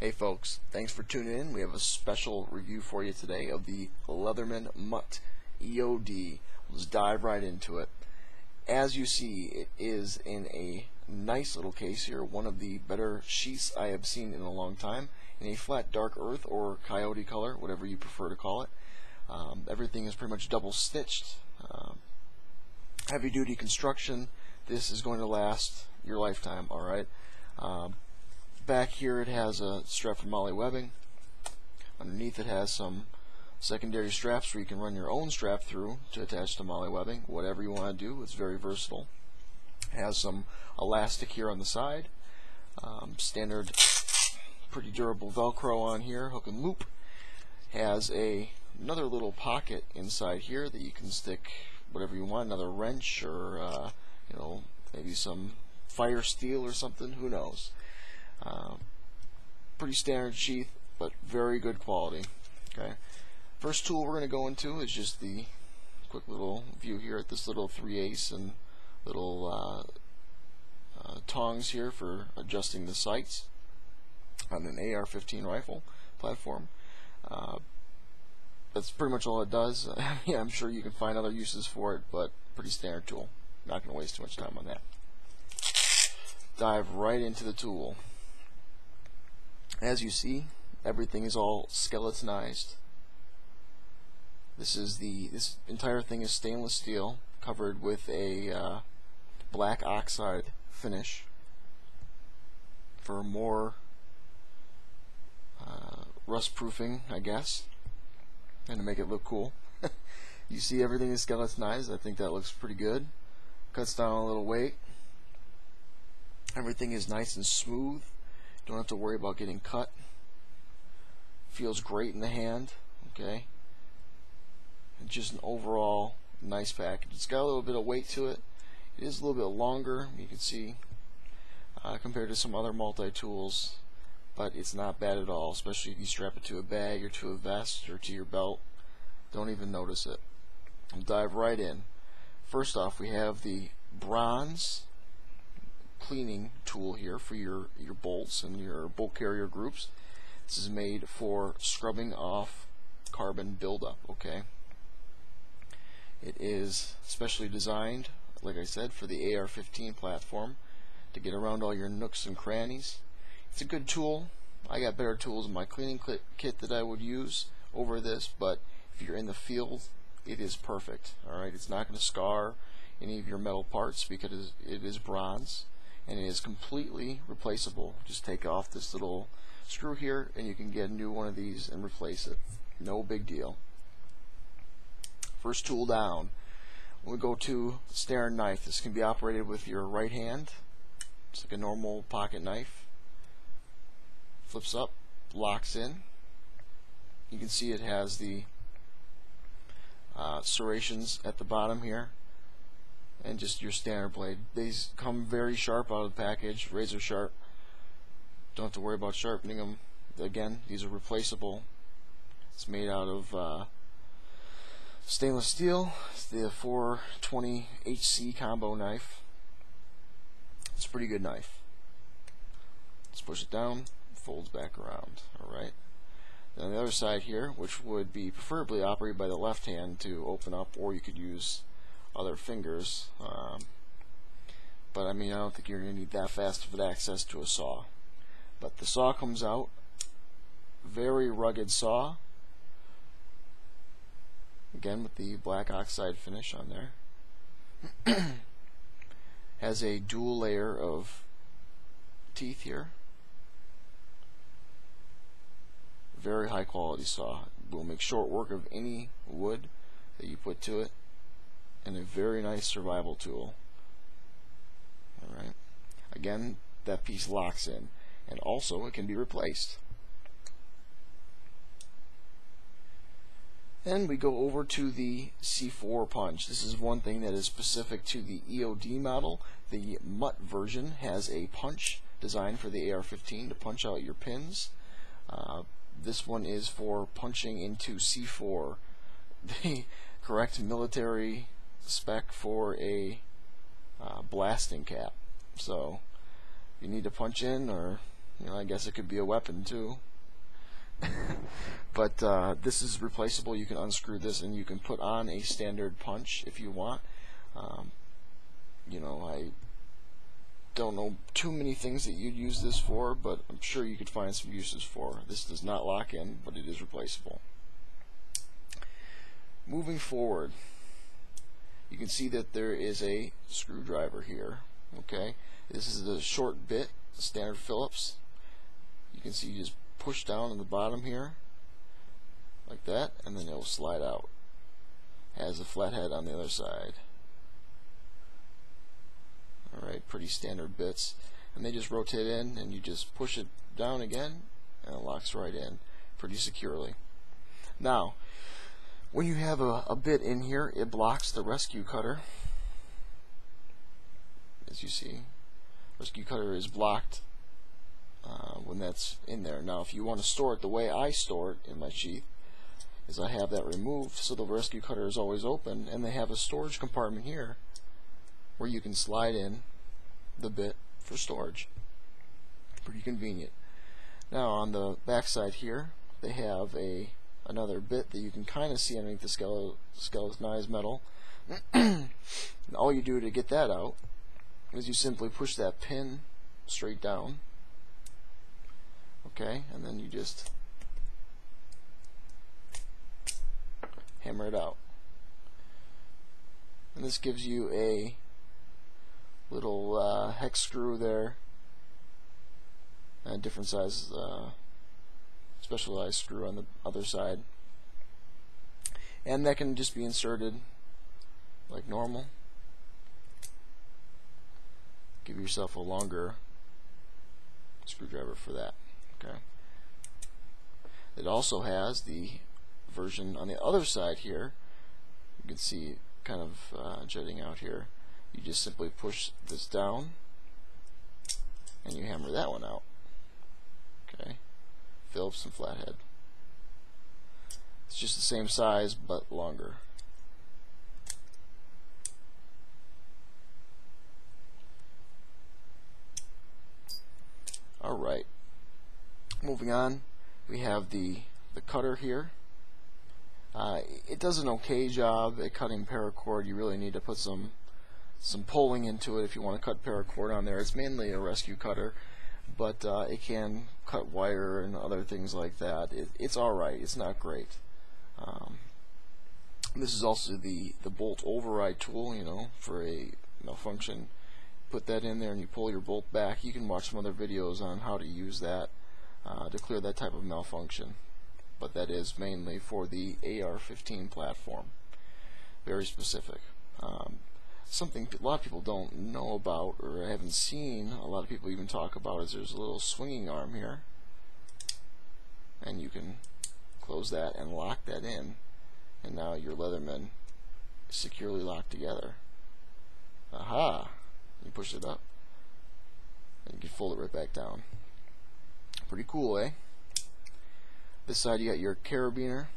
Hey folks, thanks for tuning in. We have a special review for you today of the Leatherman MUT EOD. We'll just dive right into it. As you see, it is in a nice little case here, one of the better sheaths I have seen in a long time, in a flat dark earth or coyote color, whatever you prefer to call it. Everything is pretty much double stitched. Heavy duty construction. This is going to last your lifetime, alright? Back here it has a strap for MOLLE webbing. Underneath it has some secondary straps where you can run your own strap through to attach to MOLLE webbing, whatever you want to do. It's very versatile. It has some elastic here on the side, standard pretty durable Velcro on here, hook and loop. Has another little pocket inside here that you can stick whatever you want, another wrench or maybe some fire steel or something, who knows. Pretty standard sheath, but very good quality. Okay. First tool we're going to go into is just the quick little view here at this little 3/8 and little tongs here for adjusting the sights on an AR-15 rifle platform. That's pretty much all it does. Yeah, I'm sure you can find other uses for it, but pretty standard tool. Not going to waste too much time on that. Dive right into the tool. As you see, everything is all skeletonized. This entire thing is stainless steel, covered with a black oxide finish for more rust proofing, I guess, and to make it look cool. You see, everything is skeletonized. I think that looks pretty good. Cuts down a little weight. Everything is nice and smooth. Don't have to worry about getting cut. Feels great in the hand. Okay. And just an overall nice package. It's got a little bit of weight to it. It is a little bit longer, you can see, compared to some other multi-tools, but it's not bad at all, especially if you strap it to a bag or to a vest or to your belt. Don't even notice it. I'll dive right in. First off, we have the bronze cleaning tool here for your bolts and your bolt carrier groups. This is made for scrubbing off carbon buildup. Okay, it is specially designed, like I said, for the AR-15 platform to get around all your nooks and crannies. It's a good tool. I got better tools in my cleaning kit that I would use over this, but if you're in the field, it is perfect. Alright, it's not going to scar any of your metal parts because it is bronze. And it is completely replaceable. Just take off this little screw here and you can get a new one of these and replace it. No big deal. First tool down, we'll go to Stair Knife. This can be operated with your right hand. It's like a normal pocket knife. Flips up, locks in. You can see it has the serrations at the bottom here, and just your standard blade. These come very sharp out of the package, razor sharp. Don't have to worry about sharpening them. Again, these are replaceable. It's made out of stainless steel. It's the 420 HC combo knife. It's a pretty good knife. Let's push it down, folds back around. Alright. Then on the other side here, which would be preferably operated by the left hand to open up, or you could use other fingers, but I mean, I don't think you're going to need that fast of access to a saw. But the saw comes out, very rugged saw, again with the black oxide finish on there. Has a dual layer of teeth here. Very high quality saw. Will make short work of any wood that you put to it. And a very nice survival tool. Alright. Again, that piece locks in. And also, it can be replaced. And we go over to the C4 punch. This is one thing that is specific to the EOD model. The MUT version has a punch designed for the AR-15 to punch out your pins. This one is for punching into C4, the correct military spec for a blasting cap. So you need to punch in or You know, I guess it could be a weapon too. But this is replaceable. You can unscrew this and you can put on a standard punch if you want. You know, I don't know too many things that you'd use this for, but I'm sure you could find some uses for. This does not lock in, but it is replaceable. Moving forward, you can see that there is a screwdriver here. Okay, this is a short bit, standard Phillips. You can see you just push down on the bottom here like that, and then it will slide out. Has a flathead on the other side. Alright, pretty standard bits, and they just rotate in, and you just push it down again and it locks right in pretty securely. Now when you have a bit in here, it blocks the rescue cutter. As you see, rescue cutter is blocked when that's in there. Now if you want to store it the way I store it in my sheath, is I have that removed so the rescue cutter is always open, and they have a storage compartment here where you can slide in the bit for storage. Pretty convenient. Now on the back side here, they have another bit that you can kind of see underneath the skeletonized metal. And all you do to get that out is you simply push that pin straight down. Okay, and then you just hammer it out. And this gives you a little hex screw there, and different size specialized screw on the other side, and that can just be inserted like normal. Give yourself a longer screwdriver for that. Okay. It also has the version on the other side here. You can see it kind of jutting out here. You just simply push this down and you hammer that one out. Okay. Phillips and flathead. It's just the same size but longer. Alright. Moving on, we have the cutter here. It does an okay job at cutting paracord. You really need to put some pulling into it if you want to cut paracord on there. It's mainly a rescue cutter, but it can cut wire and other things like that. It's alright. It's not great. This is also the bolt override tool, you know, for a malfunction. Put that in there and you pull your bolt back. You can watch some other videos on how to use that to clear that type of malfunction, but that is mainly for the AR-15 platform. Very specific. Something a lot of people don't know about or haven't seen a lot of people even talk about is there's a little swinging arm here, and you can close that and lock that in, and now your Leatherman is securely locked together. Aha! You push it up and you can fold it right back down. Pretty cool, eh? This side you got your carabiner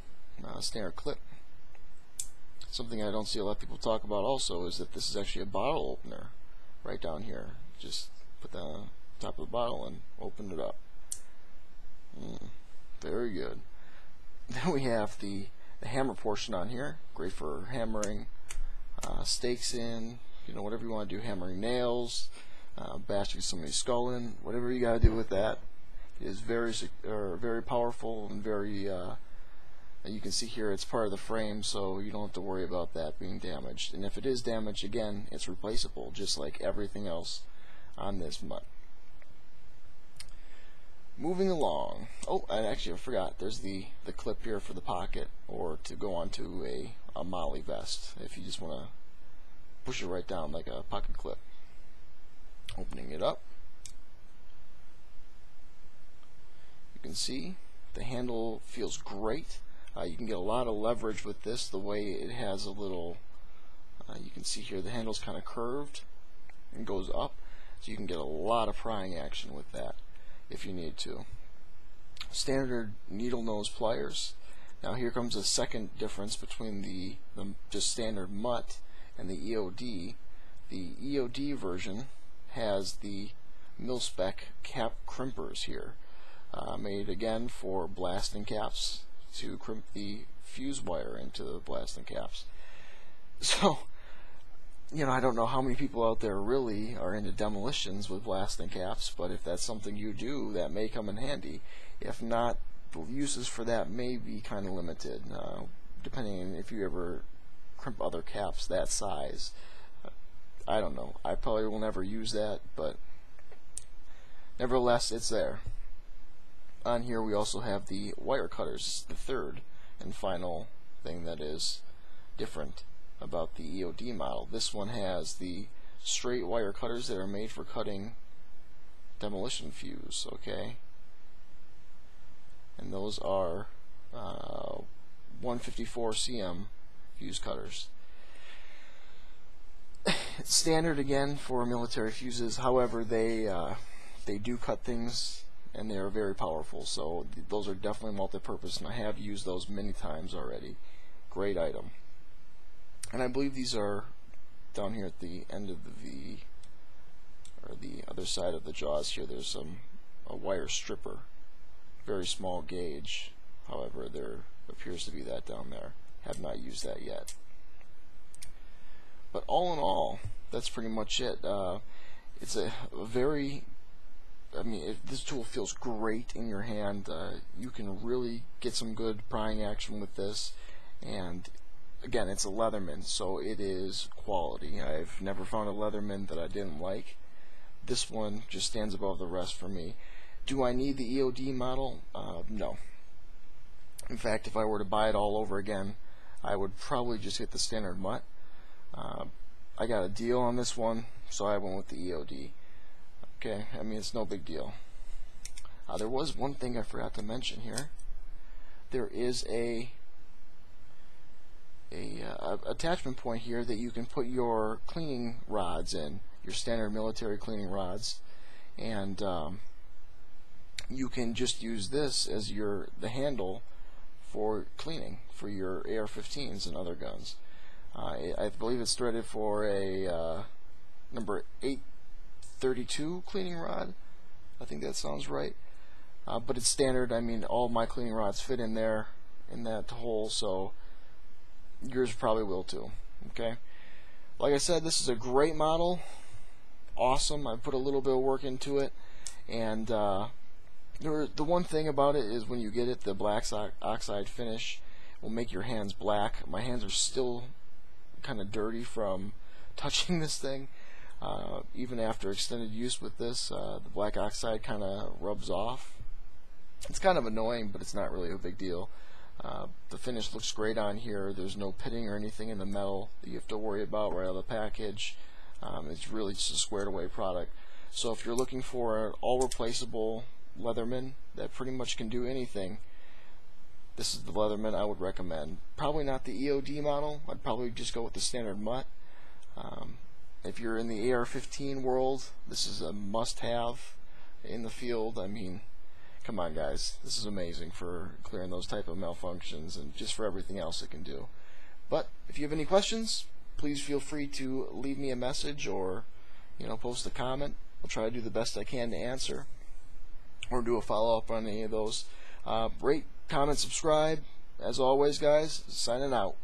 snare clip. Something I don't see a lot of people talk about also is that this is actually a bottle opener right down here. Just put that on top of the bottle and open it up. Very good. Then we have the hammer portion on here. Great for hammering stakes in, you know, whatever you want to do, hammering nails, bashing somebody's skull in, whatever you got to do with that. It is very powerful and very you can see here it's part of the frame, so you don't have to worry about that being damaged. And if it is damaged, again, it's replaceable, just like everything else on this MUT. Moving along. Oh, and actually I forgot. There's the clip here for the pocket, or to go onto a molly vest if you just want to push it right down like a pocket clip. Opening it up, you can see the handle feels great. You can get a lot of leverage with this, the way it has a little, you can see here the handle's kind of curved and goes up, so you can get a lot of prying action with that if you need to. Standard needle nose pliers. Now here comes a second difference between the just standard MUT and the EOD. The EOD version has the Spec Cap Crimpers here, made again for blasting caps to crimp the fuse wire into the blasting caps. So, you know, I don't know how many people out there really are into demolitions with blasting caps, but if that's something you do, that may come in handy. If not, the uses for that may be kind of limited, depending on if you ever crimp other caps that size. I don't know. I probably will never use that, but nevertheless, it's there. On here we also have the wire cutters, the third and final thing that is different about the EOD model. This one has the straight wire cutters that are made for cutting demolition fuse, okay? And those are 154 cm fuse cutters. It's standard again for military fuses, however they do cut things and they are very powerful, so those are definitely multi-purpose, and I have used those many times already. Great item. And I believe these are down here at the end of the V, or the other side of the jaws here. There's a wire stripper, very small gauge, however there appears to be that down there. Have not used that yet. But all in all, that's pretty much it. It's a very, this tool feels great in your hand. You can really get some good prying action with this, and again, it's a Leatherman, so it is quality. I've never found a Leatherman that I didn't like. This one just stands above the rest for me. Do I need the EOD model? No. In fact, if I were to buy it all over again, I would probably just get the standard MUT. I got a deal on this one, so I went with the EOD. Okay, I mean, it's no big deal. There was one thing I forgot to mention here. There is a attachment point here that you can put your cleaning rods in, your standard military cleaning rods, and you can just use this as the handle for cleaning for your AR-15s and other guns. I believe it's threaded for a number 832 cleaning rod. I think that sounds right. But it's standard. I mean, all my cleaning rods fit in there, in that hole, so yours probably will too. Okay. Like I said, this is a great model. Awesome. I put a little bit of work into it, and the one thing about it is when you get it, the black oxide finish will make your hands black. My hands are still kind of dirty from touching this thing. Even after extended use with this, the black oxide kind of rubs off. It's kind of annoying, but it's not really a big deal. The finish looks great on here. There's no pitting or anything in the metal that you have to worry about right out of the package. It's really just a squared away product. So if you're looking for an all replaceable Leatherman that pretty much can do anything, this is the Leatherman I would recommend. Probably not the EOD model. I'd probably just go with the standard MUT. If you're in the AR-15 world, this is a must-have in the field. I mean, come on, guys. This is amazing for clearing those type of malfunctions and just for everything else it can do. But if you have any questions, please feel free to leave me a message or, post a comment. I'll try to do the best I can to answer or do a follow-up on any of those. Rate, comment, subscribe. As always, guys, signing out.